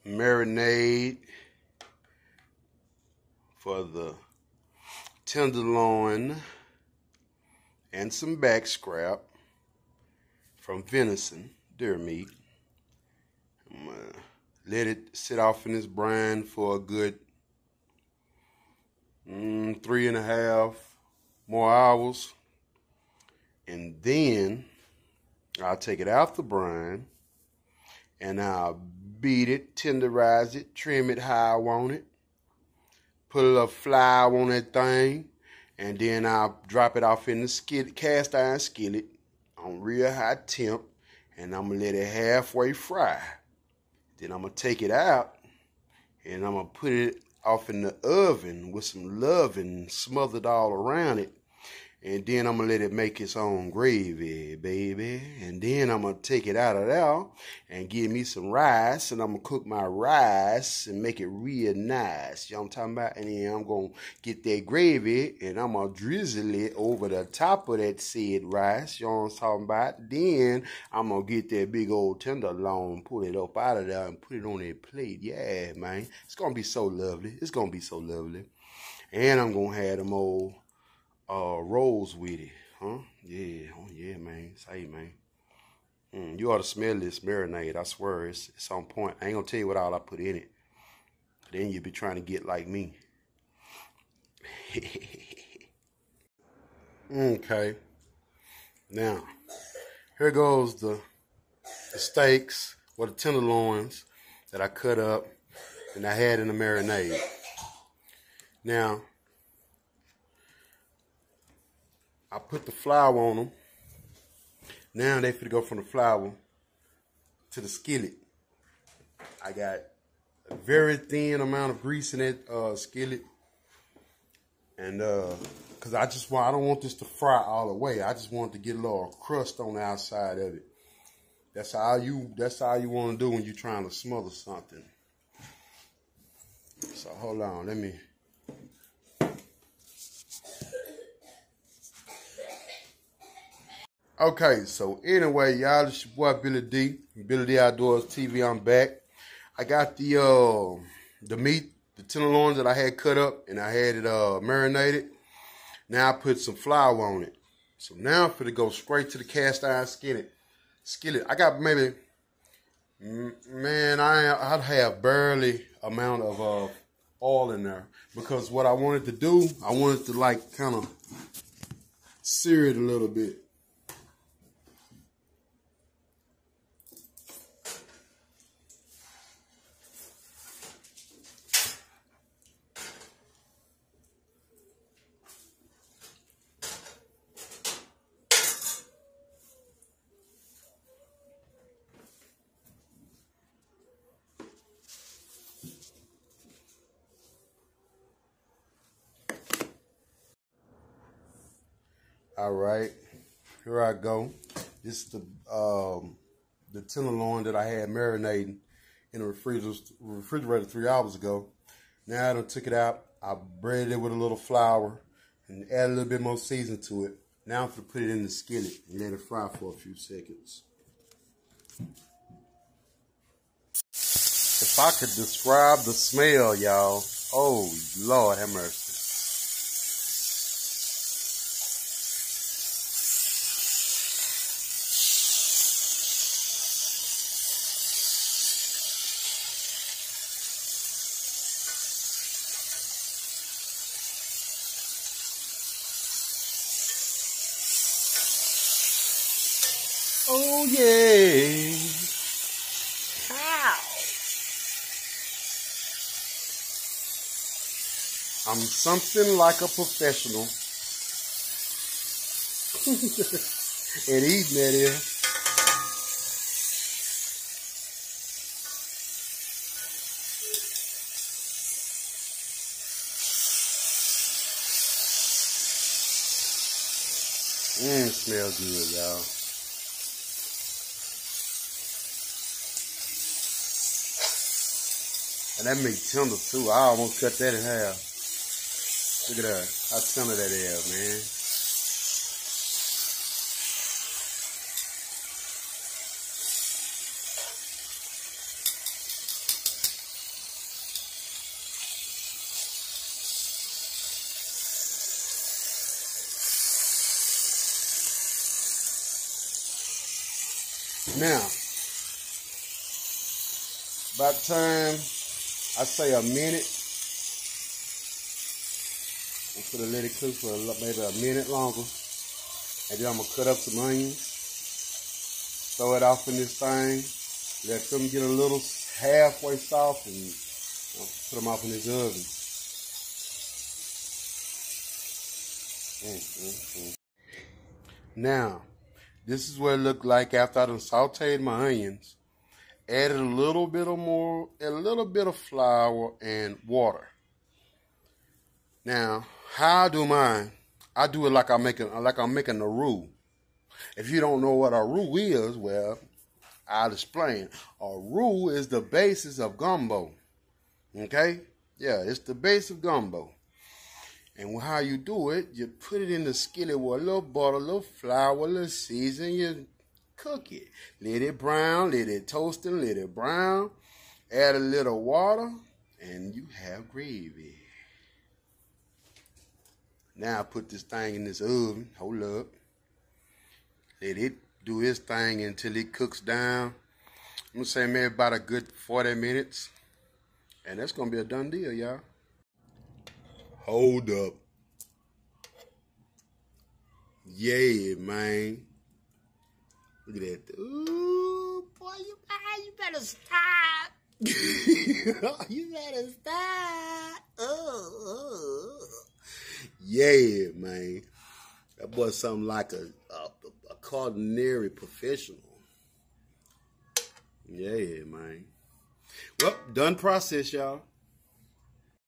marinade for the tenderloin and some back scrap from venison, deer meat. I'm gonna let it sit off in this brine for a good 3.5 more hours. And then I'll take it out the brine and I'll beat it, tenderize it, trim it how I want it, put a little flour on that thing, and then I'll drop it off in the skillet, cast iron skillet on real high temp, and I'm gonna let it halfway fry. Then I'm gonna take it out and I'm gonna put it off in the oven with some loving smothered all around it. And then I'm going to let it make its own gravy, baby. And then I'm going to take it out of there and give me some rice. And I'm going to cook my rice and make it real nice. You know what I'm talking about? And then I'm going to get that gravy and I'm going to drizzle it over the top of that said rice. You know what I'm talking about? Then I'm going to get that big old tenderloin, pull it up out of there and put it on that plate. Yeah, man. It's going to be so lovely. It's going to be so lovely. And I'm going to have them old rolls with it, huh? Yeah, oh yeah, man. Say, man. You ought to smell this marinade. I swear, it's on point. I ain't gonna tell you what all I put in it. Then you'll be trying to get like me. Okay. Now, here goes the steaks or the tenderloins that I cut up and I had in the marinade. Now, I put the flour on them. Now they finna go from the flour to the skillet. I got a very thin amount of grease in that skillet. And cause I don't want this to fry all the way. I just want it to get a little crust on the outside of it. That's how you want to do when you're trying to smother something. So hold on, let me. Okay, so anyway, y'all, it's your boy Billy D. Billy D Outdoors TV. I'm back. I got the meat, the tenderloins that I had cut up, and I had it marinated. Now I put some flour on it. So now I'm gonna go straight to the cast iron skillet. I got maybe, man, I'd have barely amount of oil in there because what I wanted to do, I wanted to like kind of sear it a little bit. All right, here I go. This is the tenderloin that I had marinating in the refrigerator 3 hours ago. Now I done took it out. I breaded it with a little flour and add a little bit more seasoning to it. Now I'm gonna put it in the skillet and let it fry for a few seconds. If I could describe the smell, y'all, oh Lord have mercy. Oh yeah. How? I'm something like a professional at eating that is. Smells good, y'all. And that meat tender too. I almost cut that in half. Look at that. How tender that is, man. Now, by the time I say a minute, I'm gonna let it cook for maybe a minute longer, and then I'm gonna cut up some onions, throw it off in this thing, let them get a little halfway soft, and put them off in this oven. Now, this is what it looked like after I done sauteed my onions. Added a little bit of flour and water. Now, how I do mine? I do it like I'm making a roux. If you don't know what a roux is, well, I'll explain. A roux is the basis of gumbo. Okay? Yeah, it's the base of gumbo. And how you do it, you put it in the skillet with a little butter, a little flour, a little season. You cook it. Let it brown, let it toast and let it brown. Add a little water, and you have gravy. Now put this thing in this oven. Hold up. Let it do its thing until it cooks down. I'm going to say maybe about a good 40 minutes. And that's going to be a done deal, y'all. Hold up. Yeah, man. Look at that. Ooh, boy, you better stop. You better stop. Yeah, man. That boy's something like a culinary professional. Yeah, man. Well, done process, y'all.